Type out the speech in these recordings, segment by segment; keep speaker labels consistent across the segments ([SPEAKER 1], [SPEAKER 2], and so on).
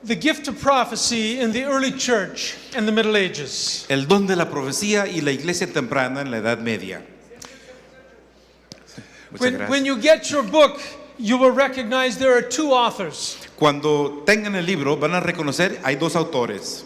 [SPEAKER 1] The gift of prophecy in the early church and the Middle Ages.
[SPEAKER 2] El don de la profecía y la iglesia temprana en la Edad Media. Muchas gracias.
[SPEAKER 1] When you get your book, you will recognize there are two authors.
[SPEAKER 2] Cuando tengan el libro van a reconocer hay dos autores.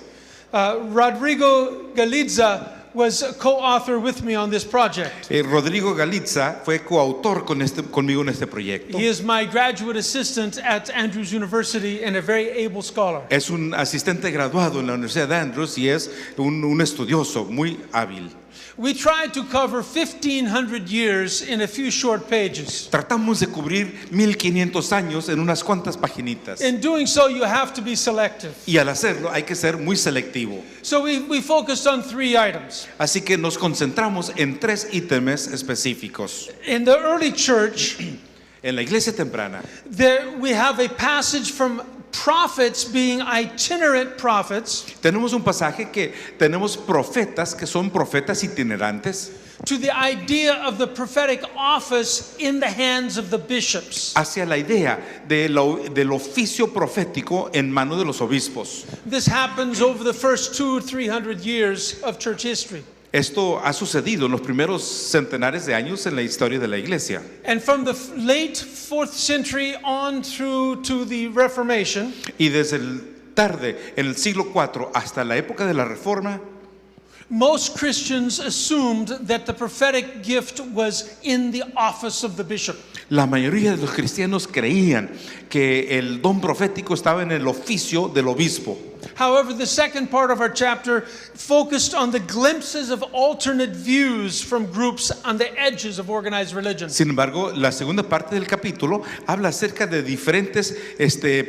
[SPEAKER 1] Rodrigo Galitza was a co-author with me on this project.
[SPEAKER 2] Rodrigo Galitza fue coautor conmigo en este proyecto.
[SPEAKER 1] He is my graduate assistant at Andrews University and a very able scholar.
[SPEAKER 2] Es un asistente graduado en la Universidad de Andrews y es un estudioso muy hábil.
[SPEAKER 1] We tried to cover 1,500 years in a few short pages.
[SPEAKER 2] Tratamos de cubrir 1500 años en unas cuantas paginitas.
[SPEAKER 1] In doing so, you have to be selective.
[SPEAKER 2] Y al hacerlo hay que ser muy selectivo.
[SPEAKER 1] So we focused on 3 items.
[SPEAKER 2] Así que nos concentramos en 3 ítems específicos.
[SPEAKER 1] In the early church,
[SPEAKER 2] En la iglesia temprana
[SPEAKER 1] we have a passage from prophets being itinerant prophets
[SPEAKER 2] tenemos un pasaje que tenemos profetas que son profetas itinerantes
[SPEAKER 1] to the idea of the prophetic office in the hands of the bishops.
[SPEAKER 2] hacia la idea del oficio profético en manos de los obispos.
[SPEAKER 1] This happens over the first 200-300 years of church history.
[SPEAKER 2] Esto ha sucedido en los primeros centenares de años en la historia de la iglesia.
[SPEAKER 1] And from the late 4th century on through to the Reformation,
[SPEAKER 2] Y desde el tarde, en el siglo IV hasta la época de la Reforma,
[SPEAKER 1] most Christians assumed that the prophetic gift was in the office of the bishop.
[SPEAKER 2] la mayoría de los cristianos creían que el don profético estaba en el oficio del obispo.
[SPEAKER 1] However, the second part of our chapter focused on the glimpses of alternate views from groups on the edges of organized religion.
[SPEAKER 2] Sin embargo, la segunda parte del capítulo habla acerca de diferentes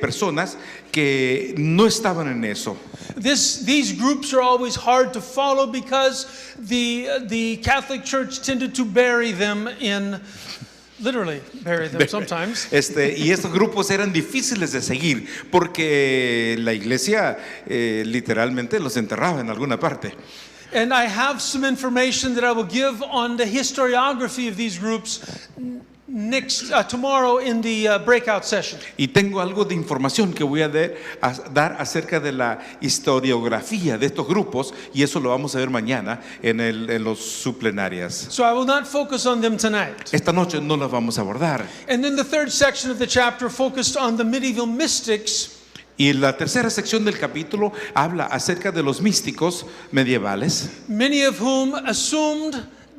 [SPEAKER 2] personas que no estaban en eso.
[SPEAKER 1] These groups are always hard to follow because the Catholic Church tended to bury them in, literally bury them sometimes.
[SPEAKER 2] Y estos grupos eran difíciles de seguir porque la iglesia literalmente los enterraba en alguna parte.
[SPEAKER 1] And I have some information that I will give on the historiography of these groups tomorrow in the breakout session.
[SPEAKER 2] Y tengo algo de información que voy a dar acerca de la historiografía de estos grupos y eso lo vamos a ver mañana en los subplenarias.
[SPEAKER 1] So I will not focus on them tonight.
[SPEAKER 2] Esta noche no las vamos a abordar.
[SPEAKER 1] And then the third section of the chapter focused on the medieval mystics.
[SPEAKER 2] Y la tercera sección del capítulo habla acerca de los místicos medievales,
[SPEAKER 1] Many of whom assumed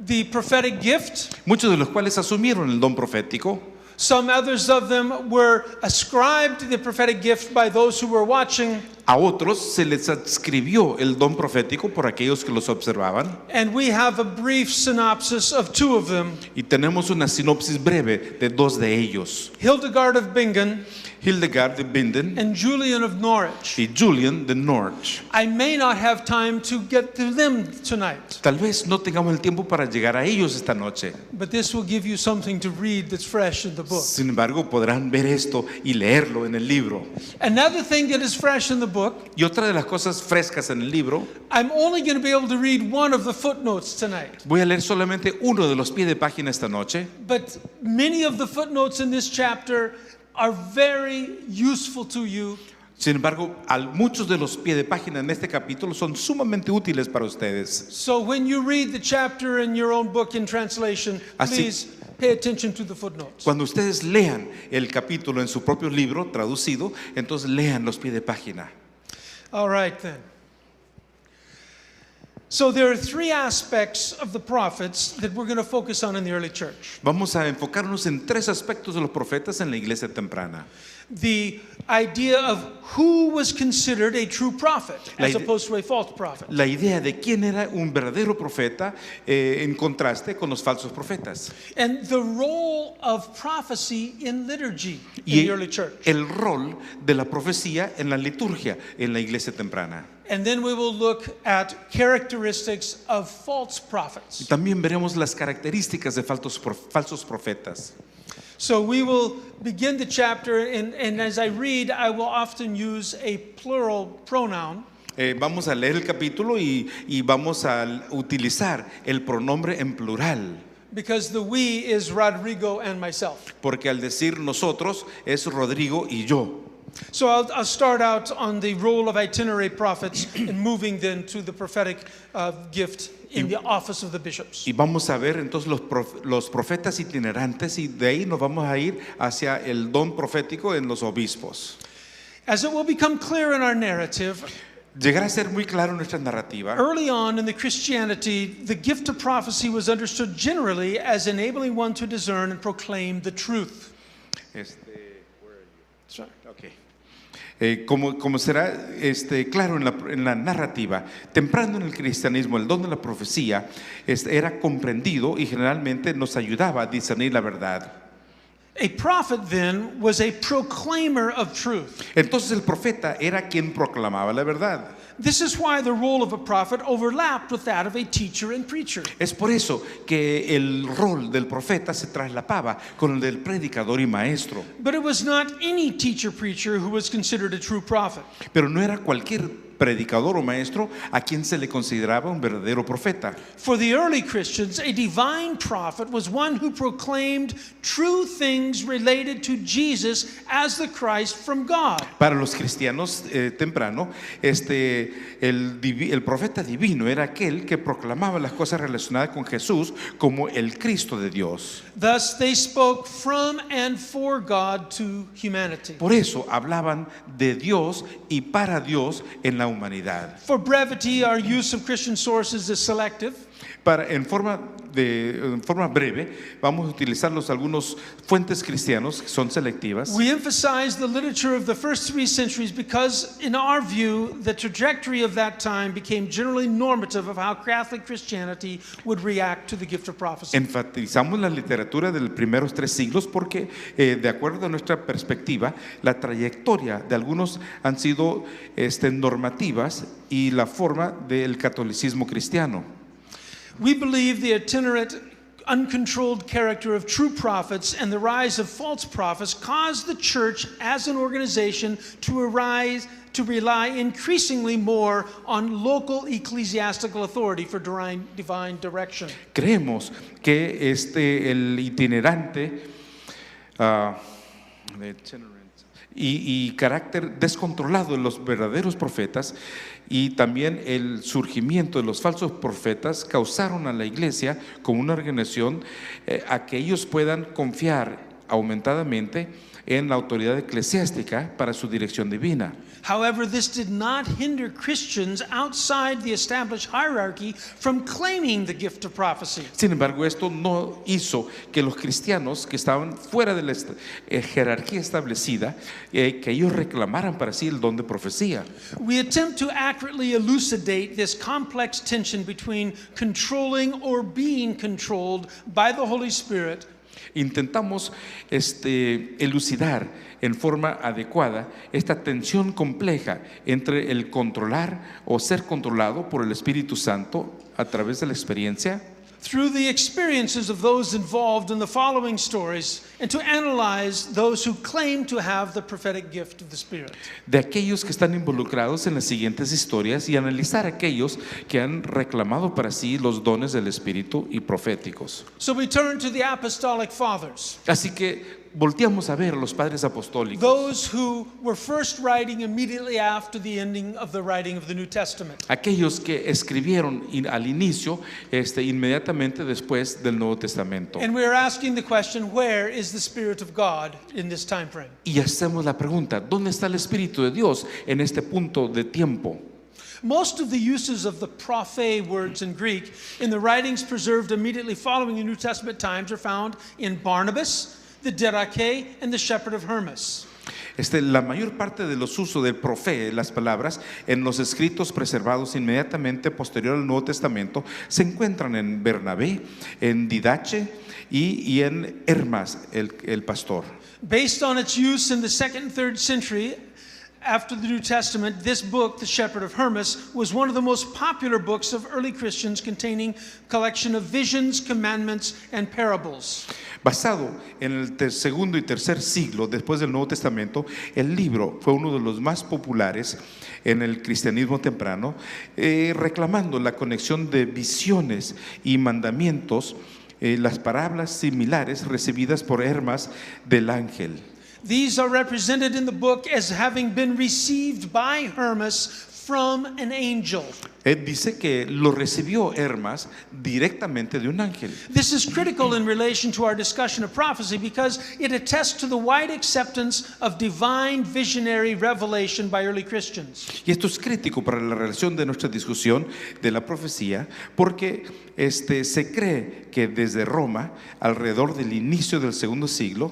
[SPEAKER 1] the prophetic gift.
[SPEAKER 2] muchos de los cuales asumieron el don profético.
[SPEAKER 1] Some others of them were ascribed the prophetic gift by those who were watching.
[SPEAKER 2] A otros se les adscribió el don profético por aquellos que los observaban.
[SPEAKER 1] And we have a brief synopsis of 2 of them.
[SPEAKER 2] Y tenemos una sinopsis breve de 2 de ellos.
[SPEAKER 1] Hildegard of Bingen
[SPEAKER 2] Hildegard de Bingen
[SPEAKER 1] and Julian of Norwich.
[SPEAKER 2] y Julian de Norwich.
[SPEAKER 1] I may not have time to get to them tonight,
[SPEAKER 2] Tal vez no tengamos el tiempo para llegar a ellos esta noche.
[SPEAKER 1] but this will give you something to read that's fresh in the book.
[SPEAKER 2] Sin embargo, podrán ver esto y leerlo en el libro.
[SPEAKER 1] Another thing that is fresh in the book,
[SPEAKER 2] Y otra de las cosas frescas en el libro,
[SPEAKER 1] I'm only going to be able to read one of the footnotes tonight,
[SPEAKER 2] voy a leer solamente uno de los pies de página esta noche.
[SPEAKER 1] but many of the footnotes in this chapter are very useful to you.
[SPEAKER 2] Sin embargo, muchos de los pies de página en este capítulo son sumamente útiles para ustedes.
[SPEAKER 1] So when you read the chapter in your own book in translation,
[SPEAKER 2] Así-
[SPEAKER 1] please pay attention to the footnotes.
[SPEAKER 2] Cuando ustedes lean el capítulo en su propio libro traducido, entonces lean los pies de página.
[SPEAKER 1] All right then. So there are 3 aspects of the prophets that we're going to focus on in the early church.
[SPEAKER 2] Vamos a enfocarnos en 3 aspectos de los profetas en la iglesia temprana.
[SPEAKER 1] The idea of who was considered a true prophet as opposed to a false prophet.
[SPEAKER 2] La idea de quién era un verdadero profeta en contraste con los falsos profetas.
[SPEAKER 1] And the role of prophecy in liturgy in
[SPEAKER 2] Y
[SPEAKER 1] the early church.
[SPEAKER 2] el rol de la profecía en la liturgia en la iglesia temprana.
[SPEAKER 1] And then we will look at characteristics of false
[SPEAKER 2] Y
[SPEAKER 1] prophets.
[SPEAKER 2] también veremos las características de falsos profetas.
[SPEAKER 1] So we will begin the chapter, and as I read, I will often use a plural pronoun.
[SPEAKER 2] Vamos a leer el capítulo y vamos a utilizar el pronombre en plural.
[SPEAKER 1] Because the we is Rodrigo and myself.
[SPEAKER 2] Porque al decir nosotros es Rodrigo y yo.
[SPEAKER 1] So I'll start out on the role of itinerary prophets and moving then to the prophetic gift in the office of the bishops.
[SPEAKER 2] Y vamos a ver entonces los profetas itinerantes y de ahí nos vamos a ir hacia el don profético en los obispos.
[SPEAKER 1] As it will become clear in our narrative,
[SPEAKER 2] Llegará a ser muy claro en nuestra narrativa.
[SPEAKER 1] early on in the Christianity, the gift of prophecy was understood generally as enabling one to discern and proclaim the truth. Sorry.
[SPEAKER 2] Okay. Como será claro en la narrativa, temprano en el cristianismo el don de la profecía era comprendido y generalmente nos ayudaba a discernir la verdad.
[SPEAKER 1] A prophet then was a proclaimer of truth.
[SPEAKER 2] Entonces el profeta era quien proclamaba la verdad.
[SPEAKER 1] This is why the role of a prophet overlapped with that of a teacher and preacher.
[SPEAKER 2] Es por eso que el rol del profeta se traslapaba con el del predicador y maestro.
[SPEAKER 1] But it was not any teacher preacher who was considered a true prophet.
[SPEAKER 2] Pero no era cualquier predicador o maestro a quien se le consideraba un verdadero profeta.
[SPEAKER 1] For the early Christians, a divine prophet was one who proclaimed true things related to Jesus as the Christ from God.
[SPEAKER 2] Para los cristianos temprano, el profeta divino era aquel que proclamaba las cosas relacionadas con Jesús como el Cristo de Dios.
[SPEAKER 1] Thus, they spoke from and for God to humanity.
[SPEAKER 2] Por eso hablaban de Dios y para Dios en la humanidad.
[SPEAKER 1] For brevity, our use of Christian sources is selective.
[SPEAKER 2] En forma breve, vamos a utilizar algunos fuentes cristianos que son selectivas.
[SPEAKER 1] We emphasize the literature of the first 3 centuries because, in our view, the trajectory of that time became generally normative of how Catholic Christianity would react to the gift of prophecy.
[SPEAKER 2] Enfatizamos la literatura de los primeros 3 siglos porque, de acuerdo a nuestra perspectiva, la trayectoria de algunos han sido normativas y la forma del catolicismo cristiano.
[SPEAKER 1] We believe the itinerant, uncontrolled character of true prophets and the rise of false prophets caused the church as an organization to rely increasingly more on local ecclesiastical authority for divine direction.
[SPEAKER 2] Creemos que el itinerante y carácter descontrolado de los verdaderos profetas y también el surgimiento de los falsos profetas causaron a la iglesia como una organización a que ellos puedan confiar aumentadamente en la autoridad eclesiástica para su dirección divina.
[SPEAKER 1] However, this did not hinder Christians outside the established hierarchy from claiming the gift of prophecy.
[SPEAKER 2] Sin embargo, esto no hizo que los cristianos que estaban fuera de la jerarquía establecida, que ellos reclamaran para sí el don de profecía.
[SPEAKER 1] We attempt to accurately elucidate this complex tension between controlling or being controlled by the Holy Spirit.
[SPEAKER 2] Intentamos elucidar en forma adecuada esta tensión compleja entre el controlar o ser controlado por el Espíritu Santo a través de la experiencia,
[SPEAKER 1] through the experiences of those involved in the following stories, and to analyze those who claim to have the prophetic gift of the Spirit.
[SPEAKER 2] de aquellos que están involucrados en las siguientes historias y analizar aquellos que han reclamado para sí los dones del Espíritu y proféticos.
[SPEAKER 1] So we turn to the apostolic fathers,
[SPEAKER 2] Así que volteamos a ver a los padres apostólicos,
[SPEAKER 1] those who were first writing immediately after the ending of the writing of the New Testament.
[SPEAKER 2] aquellos que escribieron al inicio, inmediatamente después del Nuevo Testamento.
[SPEAKER 1] And we are asking the question, where is the Spirit of God in this time frame?
[SPEAKER 2] Y hacemos la pregunta, ¿dónde está el Espíritu de Dios en este punto de tiempo?
[SPEAKER 1] Most of the uses of the prophe words in Greek in the writings preserved immediately following the New Testament times are found in Barnabas, the Didache, and the shepherd of Hermas.
[SPEAKER 2] La mayor parte de los usos del profé, las palabras, en los escritos preservados inmediatamente posterior al Nuevo Testamento, se encuentran en Bernabé, en Didache y en Hermas, el pastor.
[SPEAKER 1] Based on its use in the 2nd and 3rd century after the New Testament, this book, The Shepherd of Hermas, was one of the most popular books of early Christians, containing a collection of visions, commandments, and parables.
[SPEAKER 2] Basado en el segundo y tercer siglo después del Nuevo Testamento, el libro fue uno de los más populares en el cristianismo temprano, reclamando la conexión de visiones y mandamientos, las parábolas similares recibidas por Hermas del ángel.
[SPEAKER 1] These are represented in the book as having been received by Hermas from an angel.
[SPEAKER 2] Él dice que lo recibió Hermas directamente de un ángel.
[SPEAKER 1] This is critical in relation to our discussion of prophecy because it attests to the wide acceptance of divine visionary revelation by early Christians.
[SPEAKER 2] Y esto es crítico para la relación de nuestra discusión de la profecía, porque se cree que desde Roma, alrededor del inicio del segundo siglo,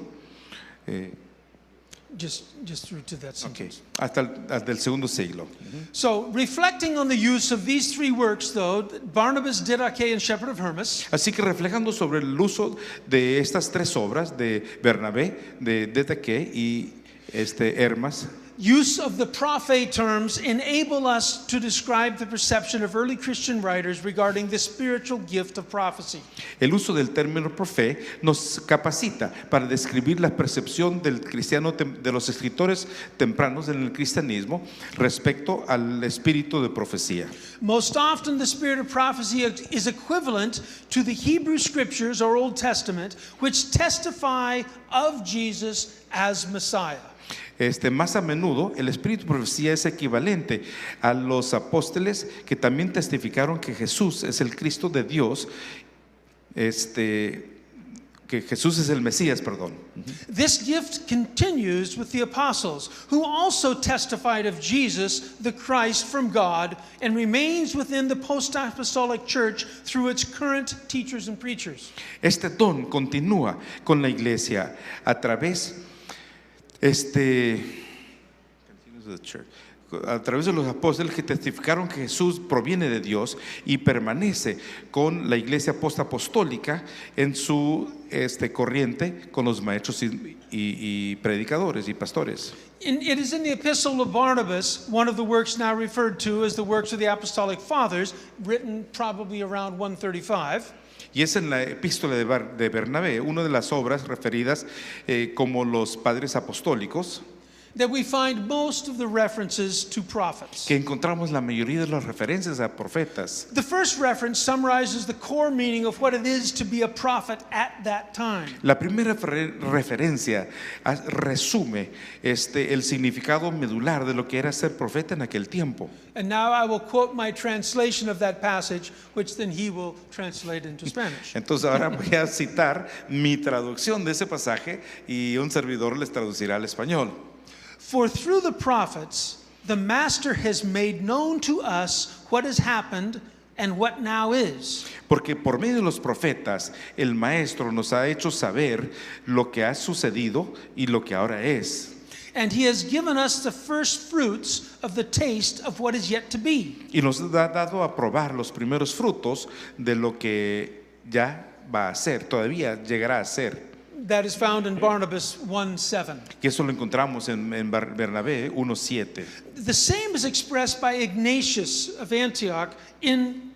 [SPEAKER 1] Just through to that sentence.
[SPEAKER 2] hasta el segundo siglo.
[SPEAKER 1] So, reflecting on the use of these three works, though, Barnabas, Didache, and Shepherd of Hermas,
[SPEAKER 2] Así que reflejando sobre el uso de estas tres obras de Bernabé, de Didache y Hermas,
[SPEAKER 1] use of the prophet terms enable us to describe the perception of early Christian writers regarding the spiritual gift of prophecy.
[SPEAKER 2] el uso del término profé nos capacita para describir la percepción del cristiano, de los escritores tempranos en el cristianismo respecto al espíritu de profecía.
[SPEAKER 1] Most often, the spirit of prophecy is equivalent to the Hebrew scriptures or Old Testament, which testify of Jesus as Messiah.
[SPEAKER 2] Más a menudo, el espíritu de profecía es equivalente a los apóstoles que también testificaron que Jesús es el Cristo de Dios, que Jesús es el Mesías, perdón.
[SPEAKER 1] This gift continues with the apostles, who also testified of Jesus, the Christ from God, and remains within the post-apostolic church through its current teachers and preachers.
[SPEAKER 2] Este don continúa con la iglesia a través de los apóstoles que testificaron que Jesús proviene de Dios y permanece con la iglesia postapostólica en su corriente con los maestros y predicadores y pastores.
[SPEAKER 1] It is in the epistle of Barnabas, one of the works now referred to as the works of the apostolic fathers, written probably around 135.
[SPEAKER 2] Y es en la epístola de Bernabé, una de las obras referidas como los padres apostólicos,
[SPEAKER 1] that we find most of the references to prophets.
[SPEAKER 2] que encontramos la mayoría de las referencias a profetas.
[SPEAKER 1] The first reference summarizes the core meaning of what it is to be a prophet at that time.
[SPEAKER 2] La primera referencia resume el significado medular de lo que era ser profeta en aquel tiempo.
[SPEAKER 1] And now I will quote my translation of that passage, which then he will translate into Spanish.
[SPEAKER 2] Entonces ahora voy a citar mi traducción de ese pasaje y un servidor les traducirá al español.
[SPEAKER 1] For through the prophets, the Master has made known to us what has happened and what now is.
[SPEAKER 2] Porque por medio de los profetas, el Maestro nos ha hecho saber lo que ha sucedido y lo que ahora es.
[SPEAKER 1] And he has given us the first fruits of the taste of what is yet to be.
[SPEAKER 2] Y nos ha dado a probar los primeros frutos de lo que ya va a ser, todavía llegará a ser.
[SPEAKER 1] That is found in Barnabas 1:7.
[SPEAKER 2] Y eso lo encontramos en Bernabé 1:7.
[SPEAKER 1] The same is expressed by Ignatius of Antioch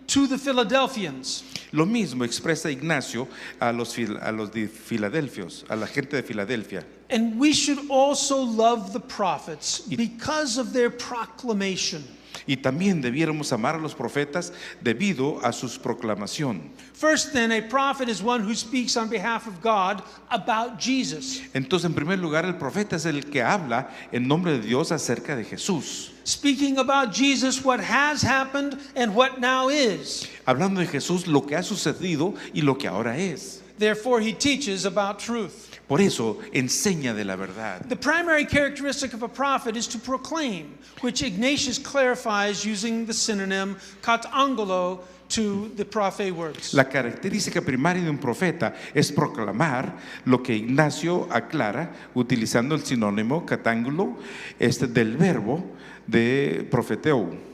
[SPEAKER 1] to the Philadelphians.
[SPEAKER 2] Lo mismo expresa Ignacio a los de Filadelfios, a la gente de Filadelfia.
[SPEAKER 1] And we should also love the prophets because of their proclamation.
[SPEAKER 2] Y también debiéramos amar a los profetas debido a su proclamación.
[SPEAKER 1] First, then, a prophet is one who speaks on behalf of God about Jesus.
[SPEAKER 2] Entonces, en primer lugar, el profeta es el que habla en nombre de Dios acerca de Jesús.
[SPEAKER 1] Speaking about Jesus, what has happened and what now is.
[SPEAKER 2] Hablando de Jesús, lo que ha sucedido y lo que ahora es.
[SPEAKER 1] Therefore, he teaches about truth.
[SPEAKER 2] Por eso enseña de la verdad.
[SPEAKER 1] The primary characteristic of a prophet is to proclaim, which Ignatius clarifies using the synonym kat angulo to the prophet words.
[SPEAKER 2] La característica primaria de un profeta es proclamar, lo que Ignacio aclara utilizando el sinónimo catángulo del verbo de profeteo.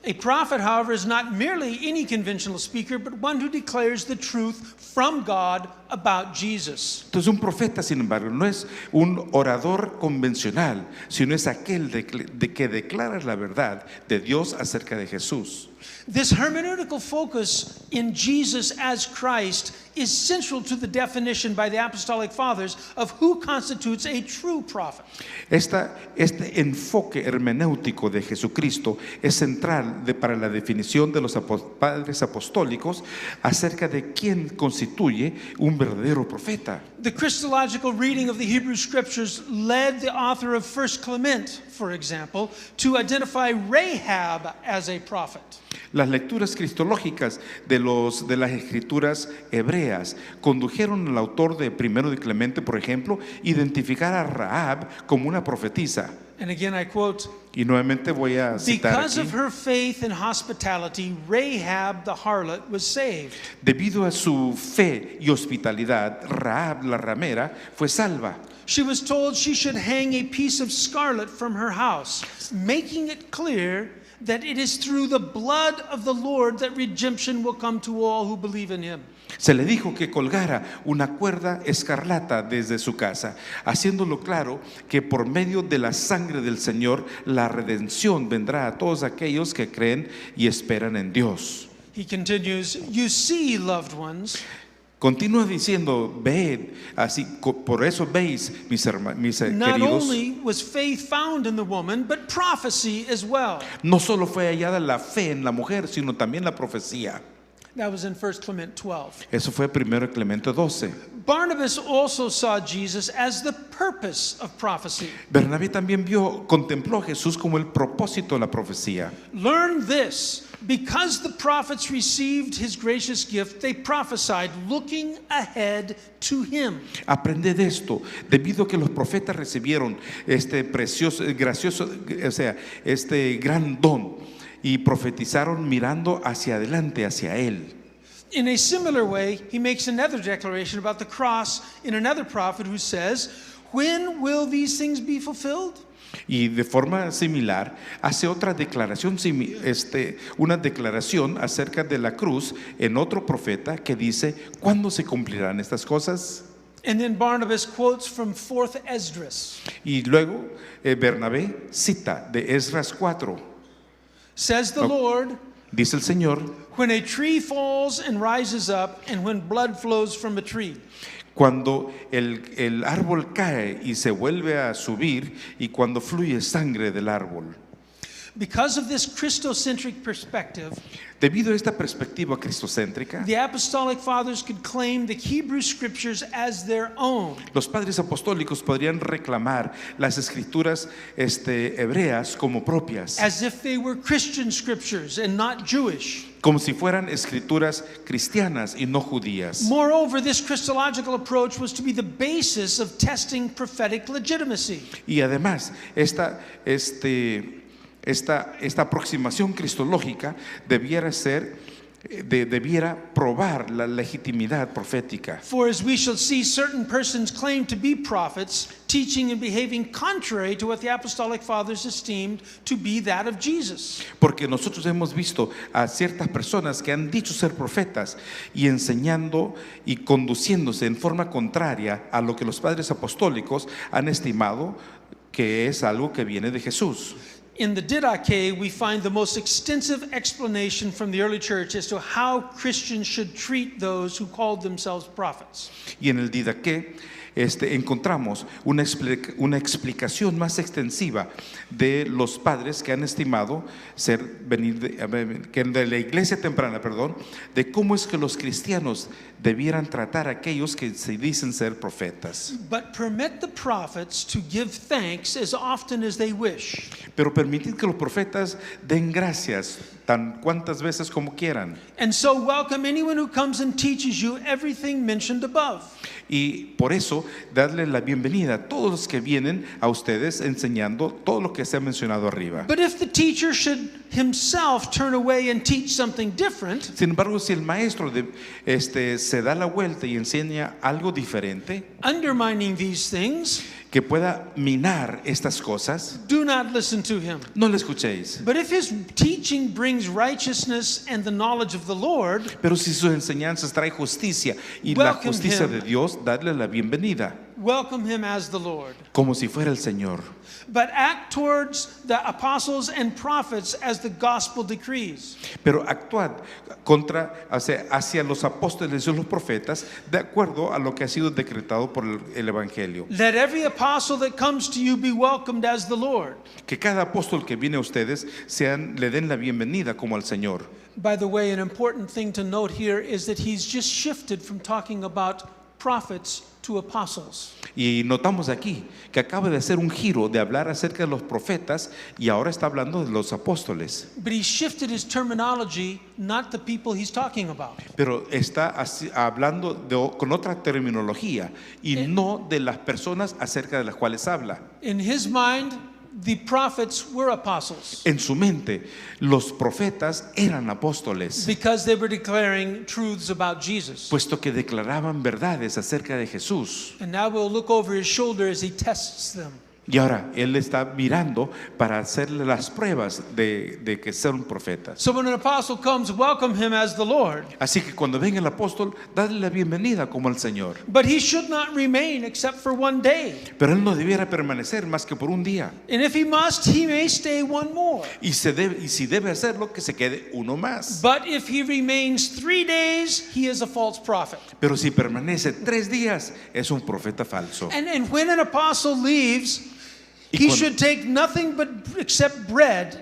[SPEAKER 1] A prophet, however, is not merely any conventional speaker, but one who declares the truth from God about Jesus.
[SPEAKER 2] Entonces un profeta, sin embargo, no es un orador convencional, sino es aquel que declara la verdad de Dios acerca de Jesús.
[SPEAKER 1] This hermeneutical focus in Jesus as Christ is central to the definition by the apostolic fathers of who constitutes a true prophet.
[SPEAKER 2] Este enfoque hermenéutico de Jesucristo es central para la definición de los padres apostólicos acerca de quién constituye un verdadero profeta.
[SPEAKER 1] The Christological reading of the Hebrew Scriptures led the author of 1 Clement, for example, to identify Rahab as a prophet.
[SPEAKER 2] Las lecturas cristológicas de las escrituras hebreas condujeron al autor de Primero de Clemente, por ejemplo, identificar a Rahab como una profetisa.
[SPEAKER 1] And again I quote,
[SPEAKER 2] Y nuevamente voy a citar
[SPEAKER 1] because
[SPEAKER 2] aquí.
[SPEAKER 1] of her faith and hospitality, Rahab the harlot was saved.
[SPEAKER 2] Debido a su fe y hospitalidad, Rahab la ramera fue salva.
[SPEAKER 1] She was told she should hang a piece of scarlet from her house, making it clear that it is through the blood of the Lord that redemption will come to all who believe in him.
[SPEAKER 2] Se le dijo que colgara una cuerda escarlata desde su casa, haciéndolo claro que por medio de la sangre del Señor la redención vendrá a todos aquellos que creen y esperan en Dios.
[SPEAKER 1] He continues, you see, loved ones,
[SPEAKER 2] Continúa diciendo, ved, así, por eso veis, mis
[SPEAKER 1] not
[SPEAKER 2] queridos,
[SPEAKER 1] only was faith found in the woman, but prophecy as well.
[SPEAKER 2] no solo fue hallada la fe en la mujer, sino también la profecía.
[SPEAKER 1] That was in 1 Clement 12.
[SPEAKER 2] Eso fue 1 Clemente 12.
[SPEAKER 1] Barnabas also saw Jesus as the purpose of prophecy.
[SPEAKER 2] Bernabé también contempló a Jesús como el propósito de la profecía.
[SPEAKER 1] Learn this, because the prophets received his gracious gift, they prophesied looking ahead to him.
[SPEAKER 2] Aprended esto, debido a que los profetas recibieron este precioso, gracioso, o sea, este gran don y profetizaron mirando hacia adelante, hacia él.
[SPEAKER 1] In a similar way, he makes another declaration about the cross in another prophet who says, when will these things be fulfilled?
[SPEAKER 2] Y de forma similar hace otra declaración, una declaración acerca de la cruz en otro profeta que dice, ¿cuándo se cumplirán estas cosas?
[SPEAKER 1] And then Barnabas quotes from 4th Esdras.
[SPEAKER 2] Y luego Bernabé cita de Esdras 4.
[SPEAKER 1] Says the Lord,
[SPEAKER 2] Dice el Señor,
[SPEAKER 1] when a tree falls and rises up, and when blood flows from a tree.
[SPEAKER 2] cuando el árbol cae y se vuelve a subir y cuando fluye sangre del árbol.
[SPEAKER 1] Because of this Christocentric perspective,
[SPEAKER 2] Debido a esta perspectiva cristocéntrica,
[SPEAKER 1] the apostolic fathers could claim the Hebrew scriptures as their own.
[SPEAKER 2] los padres apostólicos podrían reclamar las escrituras hebreas como propias,
[SPEAKER 1] As if they were Christian scriptures and not Jewish.
[SPEAKER 2] como si fueran escrituras cristianas y no judías.
[SPEAKER 1] Moreover, this Christological approach was to be the basis of testing prophetic legitimacy.
[SPEAKER 2] Y además, esta aproximación cristológica debiera probar la legitimidad profética.
[SPEAKER 1] For as we shall see, certain persons claim to be prophets, teaching and behaving contrary to what the apostolic fathers esteemed to be that of Jesus.
[SPEAKER 2] Porque nosotros hemos visto a ciertas personas que han dicho ser profetas y enseñando y conduciéndose en forma contraria a lo que los padres apostólicos han estimado que es algo que viene de Jesús.
[SPEAKER 1] In the Didache, we find the most extensive explanation from the early church as to how Christians should treat those who called themselves prophets.
[SPEAKER 2] Y en el Didache encontramos una explicación más extensiva de los padres que han estimado de la iglesia temprana, de cómo es que los cristianos debieran tratar a aquellos que se dicen ser profetas.
[SPEAKER 1] But permit the prophets to give thanks as often as they wish.
[SPEAKER 2] Pero permitid que los profetas den gracias tan cuantas veces como quieran.
[SPEAKER 1] And so welcome anyone who comes and teaches you everything mentioned above.
[SPEAKER 2] Y por eso, darle la bienvenida a todos los que vienen a ustedes enseñando todo lo que se ha mencionado arriba.
[SPEAKER 1] But if the teacher should himself turn away and teach something different,
[SPEAKER 2] Sin embargo, si el maestro se da la vuelta y enseña algo diferente,
[SPEAKER 1] undermining these things,
[SPEAKER 2] que pueda minar estas cosas,
[SPEAKER 1] do not listen to him.
[SPEAKER 2] no le escuchéis.
[SPEAKER 1] But if his teaching brings righteousness and the knowledge of the Lord,
[SPEAKER 2] Pero si sus enseñanzas trae justicia y la
[SPEAKER 1] Welcome
[SPEAKER 2] justicia
[SPEAKER 1] him.
[SPEAKER 2] de Dios, dadle la bienvenida,
[SPEAKER 1] welcome him as the Lord.
[SPEAKER 2] como si fuera el Señor.
[SPEAKER 1] But act towards the apostles and prophets as the gospel decrees.
[SPEAKER 2] Pero actuad hacia los apóstoles y los profetas de acuerdo a lo que ha sido decretado por el Evangelio.
[SPEAKER 1] Let every apostle that comes to you be welcomed as the Lord.
[SPEAKER 2] Que cada apóstol que viene a ustedes le den la bienvenida como al Señor.
[SPEAKER 1] By the way, an important thing to note here is that he's just shifted from talking about prophets to apostles.
[SPEAKER 2] Y notamos aquí que acaba de hacer un giro de hablar acerca de los profetas y ahora está hablando de los apóstoles.
[SPEAKER 1] But he shifted his terminology, not the people he's talking about.
[SPEAKER 2] Pero está hablando con otra terminología y no de las personas acerca de las cuales habla.
[SPEAKER 1] In his mind, the prophets were apostles
[SPEAKER 2] En su mente, los profetas eran apóstoles,
[SPEAKER 1] because they were declaring truths about Jesus.
[SPEAKER 2] puesto que declaraban verdades acerca de Jesús.
[SPEAKER 1] And now we'll look over his shoulder as he tests them.
[SPEAKER 2] Y ahora él está mirando para hacerle las pruebas de que son profetas.
[SPEAKER 1] So when an apostle comes, welcome him as the Lord.
[SPEAKER 2] Así que cuando venga el apóstol, dadle la bienvenida como el Señor.
[SPEAKER 1] But he should not remain except for one day.
[SPEAKER 2] Pero él no debiera permanecer más que por un día.
[SPEAKER 1] And if he must, he may stay one more.
[SPEAKER 2] Y si debe hacerlo, que se quede uno más.
[SPEAKER 1] But if he remains 3 days, he is a false prophet.
[SPEAKER 2] Pero si permanece 3 días, es un profeta falso.
[SPEAKER 1] And when an apostle leaves,
[SPEAKER 2] Y
[SPEAKER 1] he
[SPEAKER 2] cuando-
[SPEAKER 1] should take nothing but except bread.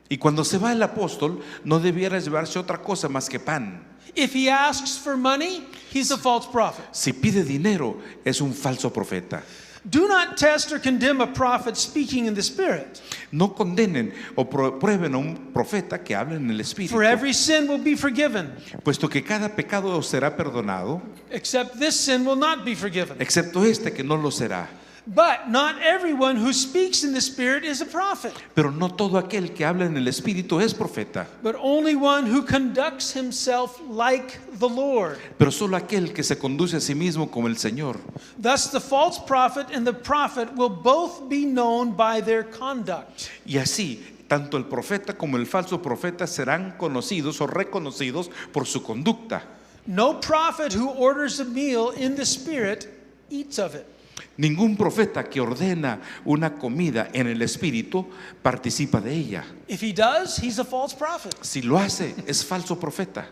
[SPEAKER 2] Y cuando se va el apóstol, no debiera llevarse otra cosa más que pan.
[SPEAKER 1] If he asks for money, he's a false prophet.
[SPEAKER 2] Si pide dinero, es un falso profeta.
[SPEAKER 1] Do not test or condemn a prophet speaking in the Spirit,
[SPEAKER 2] No condenen o prueben a un profeta que habla en el Espíritu,
[SPEAKER 1] for every sin will be forgiven,
[SPEAKER 2] puesto que cada pecado será perdonado,
[SPEAKER 1] except this sin will not be forgiven.
[SPEAKER 2] excepto este que no lo será.
[SPEAKER 1] But not everyone who speaks in the Spirit is a prophet,
[SPEAKER 2] Pero no todo aquel que habla en el Espíritu es profeta,
[SPEAKER 1] but only one who conducts himself like the Lord.
[SPEAKER 2] pero solo aquel que se conduce a sí mismo como el Señor.
[SPEAKER 1] Thus the false prophet and the prophet will both be known by their conduct.
[SPEAKER 2] Y así, tanto el profeta como el falso profeta serán conocidos o reconocidos por su conducta.
[SPEAKER 1] No prophet who orders a meal in the Spirit eats of it.
[SPEAKER 2] Ningún profeta que ordena una comida en el Espíritu participa de ella.
[SPEAKER 1] If he does, he's a false prophet.
[SPEAKER 2] Si lo hace, es falso profeta.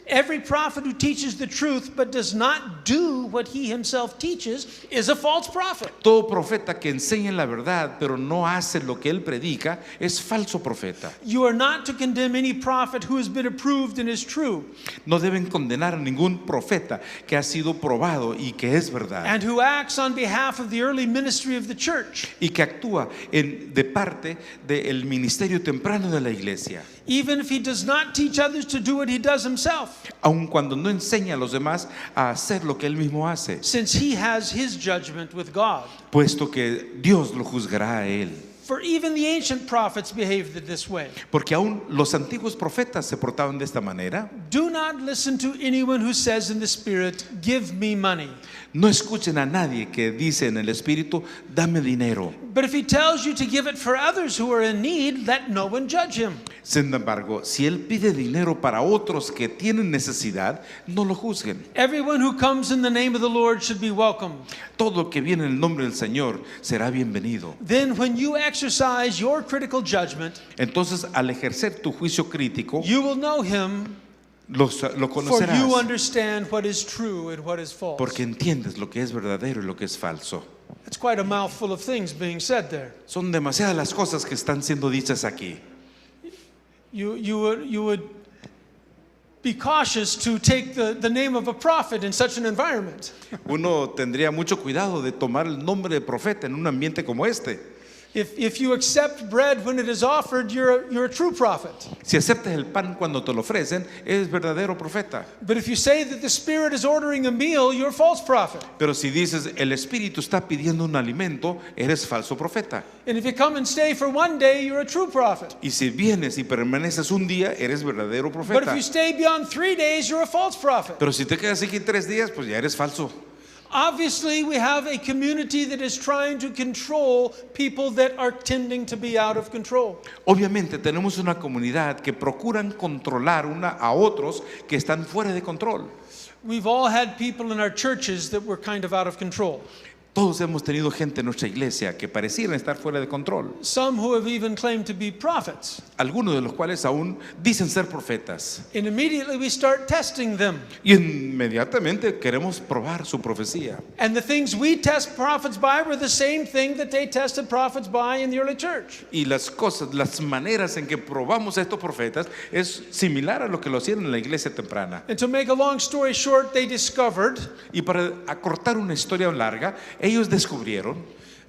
[SPEAKER 1] Every prophet who teaches the truth but does not do what he himself teaches is a false prophet.
[SPEAKER 2] Todo profeta que enseña la verdad, pero no hace lo que él predica, es falso profeta.
[SPEAKER 1] You are not to condemn any prophet who has been approved and is true,
[SPEAKER 2] No deben condenar a ningún profeta que ha sido probado y que es verdad,
[SPEAKER 1] and who acts on behalf of the early ministry of the church,
[SPEAKER 2] y que actúa de parte del ministerio temprano de la iglesia,
[SPEAKER 1] even if he does not teach others to do what he does himself,
[SPEAKER 2] aun cuando no enseña a los demás a hacer lo que él mismo hace,
[SPEAKER 1] since he has his judgment with God.
[SPEAKER 2] puesto que Dios lo juzgará a él.
[SPEAKER 1] For even the ancient prophets behaved this way.
[SPEAKER 2] Porque aún los antiguos profetas se portaban de esta manera.
[SPEAKER 1] Do not listen to anyone who says in the Spirit, "Give me money."
[SPEAKER 2] No escuchen a nadie que dice en el Espíritu, dame dinero.
[SPEAKER 1] But if he tells you to give it for others who are in need, let no one judge him.
[SPEAKER 2] Sin embargo, si él pide dinero para otros que tienen necesidad, no lo juzguen.
[SPEAKER 1] Everyone who comes in the name of the Lord should be welcome.
[SPEAKER 2] Todo el que viene en el nombre del Señor será bienvenido.
[SPEAKER 1] Then when you exercise your critical judgment,
[SPEAKER 2] Entonces, al ejercer tu juicio crítico,
[SPEAKER 1] you will know him,
[SPEAKER 2] lo
[SPEAKER 1] for you
[SPEAKER 2] conocerás,
[SPEAKER 1] understand what is true and what is false.
[SPEAKER 2] porque entiendes lo que es verdadero y lo que es falso.
[SPEAKER 1] That's quite a mouthful of things being said there.
[SPEAKER 2] Son demasiadas las cosas que están siendo dichas aquí.
[SPEAKER 1] You would be cautious to take the name of a prophet in such an environment.
[SPEAKER 2] Uno tendría mucho cuidado de tomar el nombre de profeta en un ambiente como este.
[SPEAKER 1] If you accept bread when it is offered, you're a true prophet.
[SPEAKER 2] Si aceptas el pan cuando te lo ofrecen, eres verdadero profeta.
[SPEAKER 1] But if you say that the Spirit is ordering a meal, you're a false prophet.
[SPEAKER 2] Pero si dices el Espíritu está pidiendo un alimento, eres falso profeta.
[SPEAKER 1] And if you come and stay for one day, you're a true prophet.
[SPEAKER 2] Y si vienes y permaneces un día, eres verdadero
[SPEAKER 1] But if
[SPEAKER 2] profeta.
[SPEAKER 1] you stay beyond 3 days, you're a false prophet.
[SPEAKER 2] Pero si te quedas aquí 3 días, pues ya eres falso.
[SPEAKER 1] Obviously, we have a community that is trying to control people that are tending to be out of control.
[SPEAKER 2] Obviamente tenemos una comunidad que procuran controlar a otros que están fuera de control.
[SPEAKER 1] We've all had people in our churches that were kind of out of control.
[SPEAKER 2] Todos hemos tenido gente en nuestra iglesia que parecieran estar fuera de control.
[SPEAKER 1] Some who have even claimed to be prophets.
[SPEAKER 2] Algunos de los cuales aún dicen ser profetas.
[SPEAKER 1] And immediately we start testing them.
[SPEAKER 2] Y inmediatamente queremos probar su profecía.
[SPEAKER 1] And the things we test prophets by were the same thing that they tested prophets by in the early church.
[SPEAKER 2] Y las cosas, las maneras en que probamos a estos profetas es similar a lo que lo hacían en la iglesia temprana.
[SPEAKER 1] And to make a long story short, they discovered
[SPEAKER 2] Y para acortar una historia larga, ellos descubrieron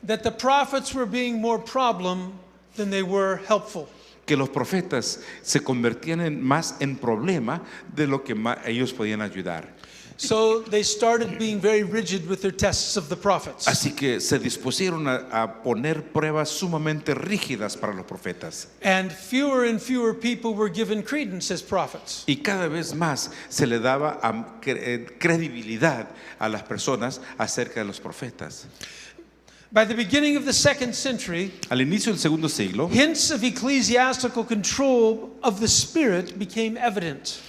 [SPEAKER 1] that the prophets were being more problem than they were helpful.
[SPEAKER 2] que los profetas se convertían más en problema de lo que ellos podían ayudar.
[SPEAKER 1] So they started being very rigid with their tests of the prophets.
[SPEAKER 2] Así que se dispusieron a poner pruebas sumamente rígidas para los profetas.
[SPEAKER 1] And fewer people were given credence as prophets.
[SPEAKER 2] Y cada vez más se le daba credibilidad a las personas acerca de los profetas.
[SPEAKER 1] By the beginning of the 2nd century,
[SPEAKER 2] Al inicio del segundo siglo,
[SPEAKER 1] hints of ecclesiastical control of the Spirit became evident.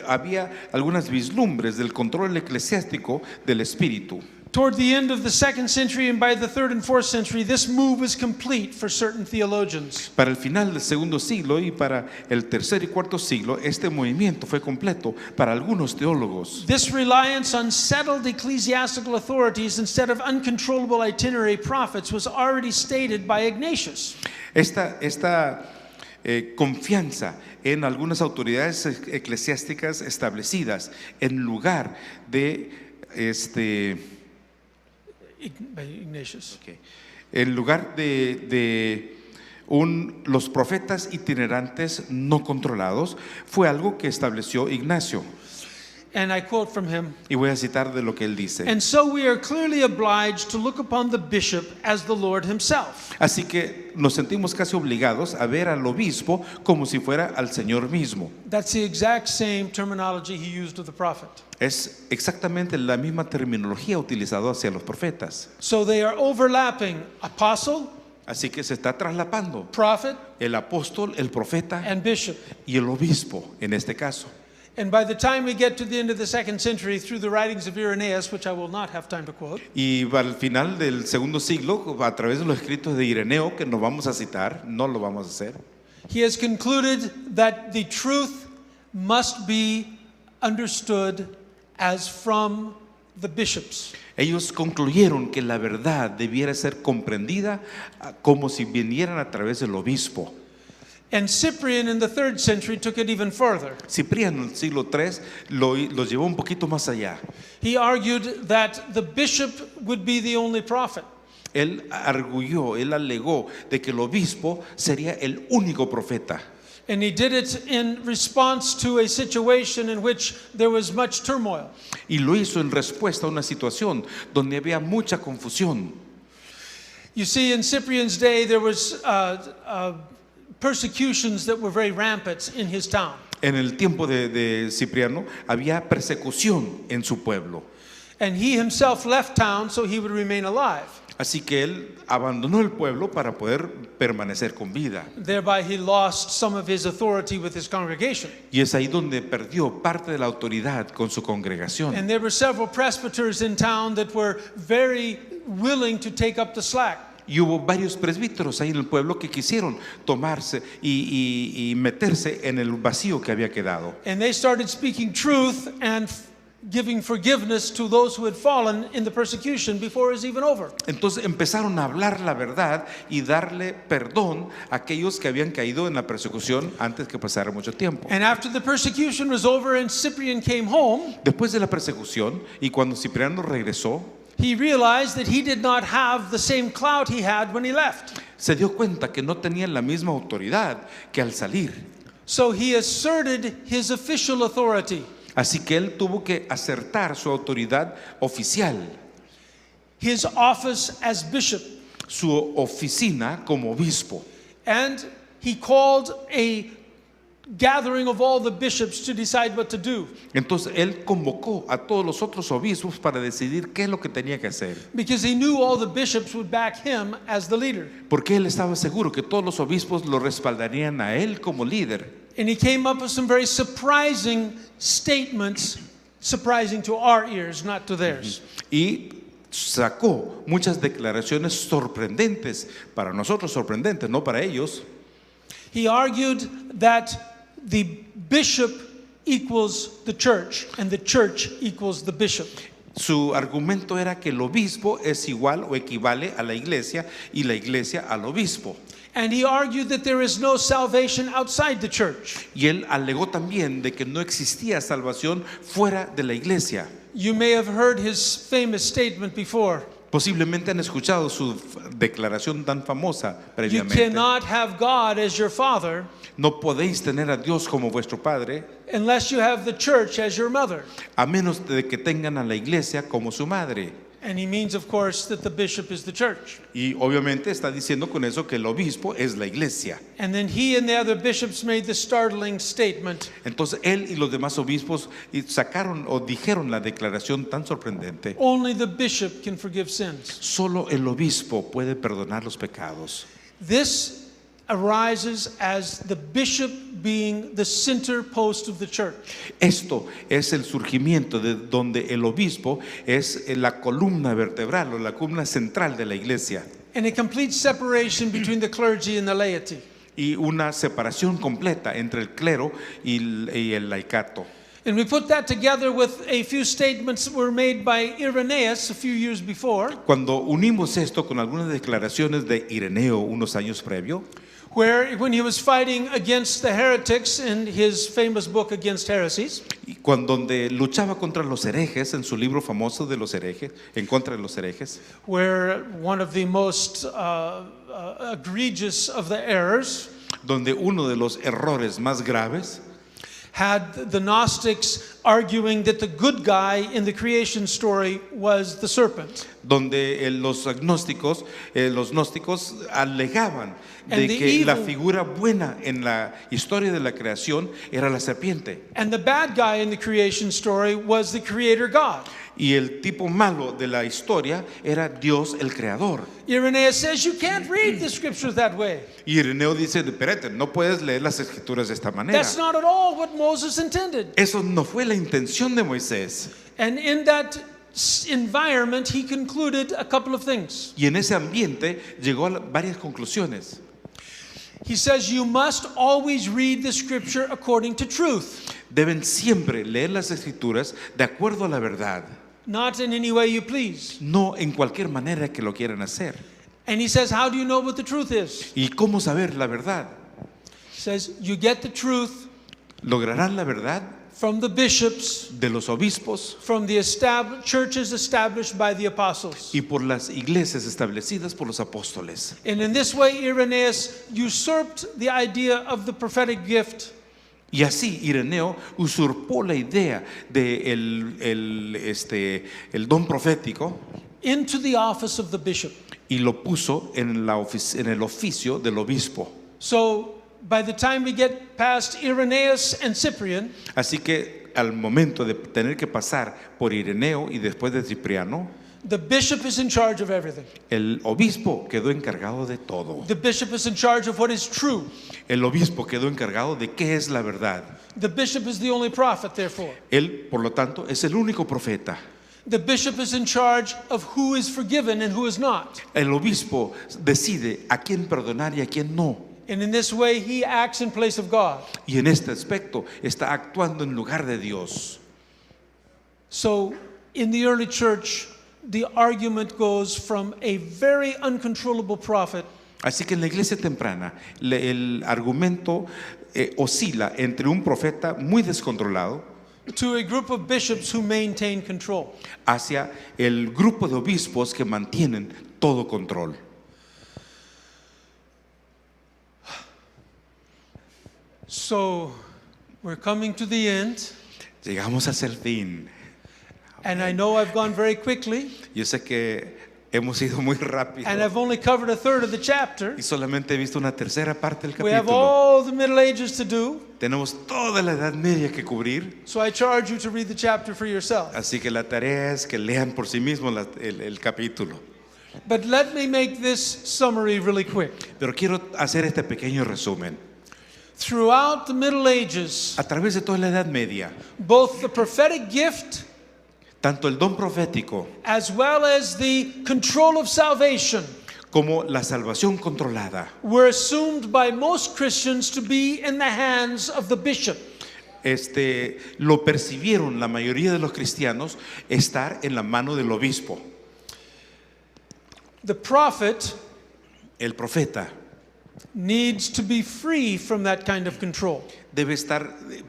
[SPEAKER 2] había algunas vislumbres del control eclesiástico del espíritu.
[SPEAKER 1] Toward the end of the 2nd century and by the 3rd and 4th century, this move was complete for certain theologians.
[SPEAKER 2] Para el final del segundo siglo y para el tercer y cuarto siglo, este movimiento fue completo para algunos teólogos.
[SPEAKER 1] This reliance on settled ecclesiastical authorities instead of uncontrollable itinerary prophets was already stated by Ignatius.
[SPEAKER 2] Esta confianza en algunas autoridades eclesiásticas establecidas en lugar de
[SPEAKER 1] By Ignatius.
[SPEAKER 2] en lugar de los profetas itinerantes no controlados, fue algo que estableció Ignacio.
[SPEAKER 1] And I quote from him,
[SPEAKER 2] Y voy a citar de lo que él dice.
[SPEAKER 1] "And so we are clearly obliged to look upon the bishop as the Lord himself.
[SPEAKER 2] Así que nos sentimos casi obligados a ver al obispo como si fuera al Señor mismo.
[SPEAKER 1] That's the exact same terminology he used of the prophet.
[SPEAKER 2] Es exactamente la misma terminología utilizada hacia los profetas.
[SPEAKER 1] So they are overlapping apostle,
[SPEAKER 2] Así que se está traslapando
[SPEAKER 1] prophet,
[SPEAKER 2] el apóstol, el profeta
[SPEAKER 1] and bishop.
[SPEAKER 2] y el obispo en este caso.
[SPEAKER 1] And by the time we get to the end of the 2nd century, through the writings of Irenaeus, which I will not have time to quote,
[SPEAKER 2] Y al final del segundo siglo, a través de los escritos de Ireneo, que nos vamos a citar, no lo vamos a hacer,
[SPEAKER 1] he has concluded that the truth must be understood as from the bishops.
[SPEAKER 2] ellos concluyeron que la verdad debiera ser comprendida como si vinieran a través del obispo.
[SPEAKER 1] And Cyprian in the 3rd century took it even further.
[SPEAKER 2] Cipriano en el siglo III lo llevó un poquito más allá.
[SPEAKER 1] He argued that the bishop would be the only prophet.
[SPEAKER 2] Él alegó de que el obispo sería el único profeta.
[SPEAKER 1] And he did it in response to a situation in which there was much turmoil.
[SPEAKER 2] Y lo hizo en respuesta a una situación donde había mucha confusión.
[SPEAKER 1] You see, in Cyprian's day, there was persecutions that were very rampant in his town.
[SPEAKER 2] En el tiempo de Cipriano había persecución en su pueblo.
[SPEAKER 1] And he himself left town so he would remain alive.
[SPEAKER 2] Así que él abandonó el pueblo para poder permanecer con vida.
[SPEAKER 1] Thereby he lost some of his authority with his congregation.
[SPEAKER 2] Y es ahí donde perdió parte de la autoridad con su congregación.
[SPEAKER 1] And there were several presbyters in town that were very willing to take up the slack.
[SPEAKER 2] Y hubo varios presbíteros ahí en el pueblo que quisieron tomarse y meterse en el vacío que había quedado.
[SPEAKER 1] And they started speaking truth and giving forgiveness to those who had fallen in the persecution before it was even over.
[SPEAKER 2] Entonces empezaron a hablar la verdad y darle perdón a aquellos que habían caído en la persecución antes que pasara mucho tiempo.
[SPEAKER 1] And after the persecution was over and Cyprian came home,
[SPEAKER 2] Después de la persecución y cuando Cipriano regresó,
[SPEAKER 1] he realized that he did not have the same clout he had when he left.
[SPEAKER 2] se dio cuenta que no tenía la misma autoridad que al salir.
[SPEAKER 1] So he asserted his official authority.
[SPEAKER 2] Así que él tuvo que acertar su autoridad oficial,
[SPEAKER 1] His office as bishop.
[SPEAKER 2] su oficina como obispo.
[SPEAKER 1] And he called a gathering of all the bishops to decide what to do.
[SPEAKER 2] Entonces él convocó a todos los otros obispos para decidir qué es lo que tenía que hacer.
[SPEAKER 1] Because he knew all the bishops would back him as the leader.
[SPEAKER 2] Porque él estaba seguro que todos los obispos lo respaldarían a él como líder.
[SPEAKER 1] And he came up with some very surprising statements, surprising to our ears, not to theirs.
[SPEAKER 2] Y sacó muchas declaraciones sorprendentes, para nosotros sorprendentes, no para ellos.
[SPEAKER 1] He argued that the bishop equals the church and the church equals the bishop.
[SPEAKER 2] Su argumento era que el obispo es igual o equivale a la iglesia y la iglesia al obispo.
[SPEAKER 1] And he argued that there is no salvation outside the church.
[SPEAKER 2] Y él alegó también de que no existía salvación fuera de la iglesia.
[SPEAKER 1] You may have heard his famous statement before.
[SPEAKER 2] Posiblemente han escuchado su declaración tan famosa
[SPEAKER 1] You
[SPEAKER 2] previamente.
[SPEAKER 1] cannot have God as your father
[SPEAKER 2] No podéis tener a Dios como vuestro padre
[SPEAKER 1] unless you have the church as your mother.
[SPEAKER 2] a menos de que tengan a la iglesia como su madre.
[SPEAKER 1] And he means, of course, that the bishop is the church.
[SPEAKER 2] Y obviamente está diciendo con eso que el obispo es la iglesia.
[SPEAKER 1] And then he and the other bishops made the startling statement.
[SPEAKER 2] Entonces él y los demás obispos sacaron o dijeron la declaración tan sorprendente:
[SPEAKER 1] Only the bishop can forgive sins.
[SPEAKER 2] solo el obispo puede perdonar los pecados.
[SPEAKER 1] This arises as the bishop being the center post of the church.
[SPEAKER 2] Esto es el surgimiento de donde el obispo es la columna vertebral o la columna central de la iglesia,
[SPEAKER 1] And a complete separation between the clergy and the laity.
[SPEAKER 2] y una separación completa entre el clero y el laicato.
[SPEAKER 1] And we put that together with a few statements that were made by Irenaeus a few years before,
[SPEAKER 2] Cuando unimos esto con algunas declaraciones de Ireneo unos años previo,
[SPEAKER 1] where when he was fighting against the heretics in his famous book Against Heresies,
[SPEAKER 2] y cuando donde luchaba contra los herejes en su libro famoso de los herejes, en contra de los herejes,
[SPEAKER 1] where one of the most egregious of the errors
[SPEAKER 2] donde uno de los errores más graves
[SPEAKER 1] had the Gnostics arguing that the good guy in the creation story was the serpent.
[SPEAKER 2] donde los gnósticos alegaban
[SPEAKER 1] And
[SPEAKER 2] de
[SPEAKER 1] the
[SPEAKER 2] que la
[SPEAKER 1] evil-
[SPEAKER 2] figura buena en la historia de la creación era la serpiente
[SPEAKER 1] And the bad guy in the creation story was the creator God.
[SPEAKER 2] y el tipo malo de la historia era Dios el creador.
[SPEAKER 1] Irenaeus says you can't read the scriptures that way.
[SPEAKER 2] Y Ireneo dice: espérate, no puedes leer las escrituras de esta manera.
[SPEAKER 1] That's not at all what Moses intended.
[SPEAKER 2] Eso no fue la intención de Moisés.
[SPEAKER 1] And in that environment, he concluded a couple of things.
[SPEAKER 2] Y en ese ambiente llegó a varias conclusiones.
[SPEAKER 1] He says you must always read the scripture according to truth,
[SPEAKER 2] Deben siempre leer las escrituras de acuerdo a la verdad,
[SPEAKER 1] not in any way you please.
[SPEAKER 2] no en cualquier manera que lo quieran hacer.
[SPEAKER 1] And he says, how do you know what the truth is?
[SPEAKER 2] ¿Y cómo saber la verdad?
[SPEAKER 1] He says, you get the truth
[SPEAKER 2] Lograrán la verdad
[SPEAKER 1] from the bishops,
[SPEAKER 2] de los obispos
[SPEAKER 1] from the churches established by the apostles.
[SPEAKER 2] y por las iglesias establecidas por los apóstoles.
[SPEAKER 1] And in this way, Irenaeus usurped the idea of the prophetic gift
[SPEAKER 2] Y así Ireneo usurpó la idea de el don profético
[SPEAKER 1] into the office of the bishop.
[SPEAKER 2] y lo puso en el oficio del obispo.
[SPEAKER 1] So by the time we get past Irenaeus and Cyprian,
[SPEAKER 2] Así que al momento de tener que pasar por Ireneo y después de Cipriano,
[SPEAKER 1] the bishop is in charge of everything.
[SPEAKER 2] el obispo quedó encargado de todo.
[SPEAKER 1] The bishop is in charge of what is true.
[SPEAKER 2] El obispo quedó encargado de qué es la verdad.
[SPEAKER 1] The bishop is the only prophet, therefore.
[SPEAKER 2] Él, por lo tanto, es el único profeta.
[SPEAKER 1] The bishop is in charge of who is forgiven and who is not.
[SPEAKER 2] El obispo decide a quién perdonar y a quién no.
[SPEAKER 1] And in this way, he acts in place of God.
[SPEAKER 2] Y en este aspecto está actuando en lugar de Dios.
[SPEAKER 1] So in the early church, the argument goes from a very uncontrollable prophet
[SPEAKER 2] Así que en la iglesia temprana el argumento oscila entre un profeta muy descontrolado
[SPEAKER 1] to a group of bishops who maintain control.
[SPEAKER 2] hacia el grupo de obispos que mantienen todo control.
[SPEAKER 1] So we're coming to the end,
[SPEAKER 2] Llegamos hacia el fin.
[SPEAKER 1] and I know I've gone very quickly,
[SPEAKER 2] Yo sé que hemos ido muy rápido
[SPEAKER 1] and I've only covered a third of the chapter.
[SPEAKER 2] y solamente he visto una tercera parte del
[SPEAKER 1] We have
[SPEAKER 2] capítulo.
[SPEAKER 1] all the Middle Ages to do,
[SPEAKER 2] Tenemos toda la Edad Media que cubrir,
[SPEAKER 1] so I charge you to read the chapter for yourself.
[SPEAKER 2] así que la tarea es que lean por sí mismos el capítulo.
[SPEAKER 1] But let me make this summary really quick.
[SPEAKER 2] Pero quiero hacer este pequeño resumen.
[SPEAKER 1] Throughout the Middle Ages,
[SPEAKER 2] A través de toda la Edad Media,
[SPEAKER 1] both the prophetic gift
[SPEAKER 2] Tanto el don profético
[SPEAKER 1] as well as the control of salvation
[SPEAKER 2] como la salvación controlada
[SPEAKER 1] were assumed by most Christians to be in the hands of the bishop.
[SPEAKER 2] lo percibieron la mayoría de los cristianos estar en la mano del obispo.
[SPEAKER 1] The prophet
[SPEAKER 2] El profeta
[SPEAKER 1] needs to be free from that kind of control.
[SPEAKER 2] debe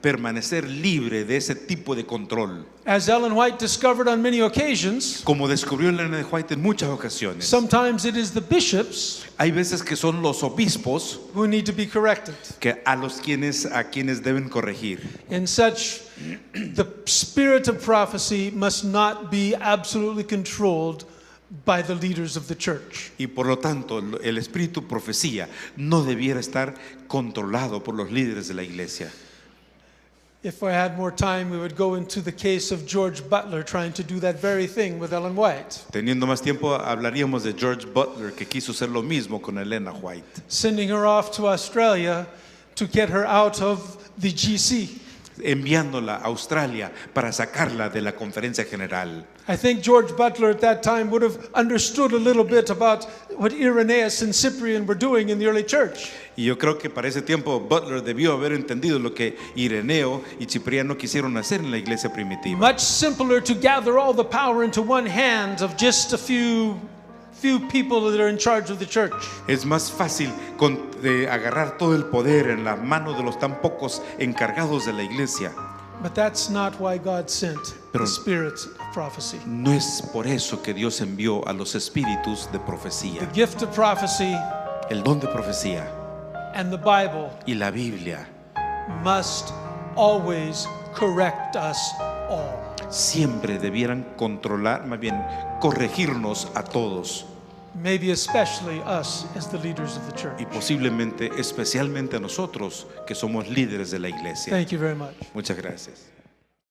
[SPEAKER 2] permanecer libre de ese tipo de control.
[SPEAKER 1] As Ellen White discovered on many occasions,
[SPEAKER 2] Como descubrió Ellen White en muchas ocasiones,
[SPEAKER 1] sometimes it is the bishops
[SPEAKER 2] hay veces que son los obispos
[SPEAKER 1] who need to be corrected.
[SPEAKER 2] a quienes deben corregir.
[SPEAKER 1] In such, the spirit of prophecy must not be absolutely controlled by the leaders of the church.
[SPEAKER 2] Y por lo tanto, el espíritu profecía no debiera estar controlado por los líderes de la iglesia.
[SPEAKER 1] If I had more time, we would go into the case of George Butler trying to do that very thing with Ellen White,
[SPEAKER 2] Teniendo más tiempo, hablaríamos de George Butler, que quiso hacer lo mismo con Elena White,
[SPEAKER 1] sending her off to Australia to get her out of the GC.
[SPEAKER 2] enviándola a Australia para sacarla de la conferencia general.
[SPEAKER 1] I think George Butler at that time would have understood a little bit about what Irenaeus and Cyprian were doing in the early church.
[SPEAKER 2] Y yo creo que para ese tiempo Butler debió haber entendido lo que Ireneo y Cipriano quisieron hacer en la iglesia primitiva.
[SPEAKER 1] Much simpler to gather all the power into one hand of just a few people that are in charge of the church.
[SPEAKER 2] Es más fácil de agarrar todo el poder en la mano de los tan pocos encargados de la iglesia.
[SPEAKER 1] But that's not why God sent
[SPEAKER 2] Pero-
[SPEAKER 1] the spirit of prophecy.
[SPEAKER 2] No es por eso que Dios envió a los espíritus de
[SPEAKER 1] The
[SPEAKER 2] profecía.
[SPEAKER 1] gift of prophecy
[SPEAKER 2] El don de profecía
[SPEAKER 1] and the Bible
[SPEAKER 2] y la Biblia
[SPEAKER 1] must always correct us all.
[SPEAKER 2] siempre debieran controlar, más bien corregirnos a todos,
[SPEAKER 1] Maybe especially us as the leaders of the church.
[SPEAKER 2] y posiblemente especialmente a nosotros que somos líderes de la iglesia.
[SPEAKER 1] Thank you very much.
[SPEAKER 2] Muchas gracias.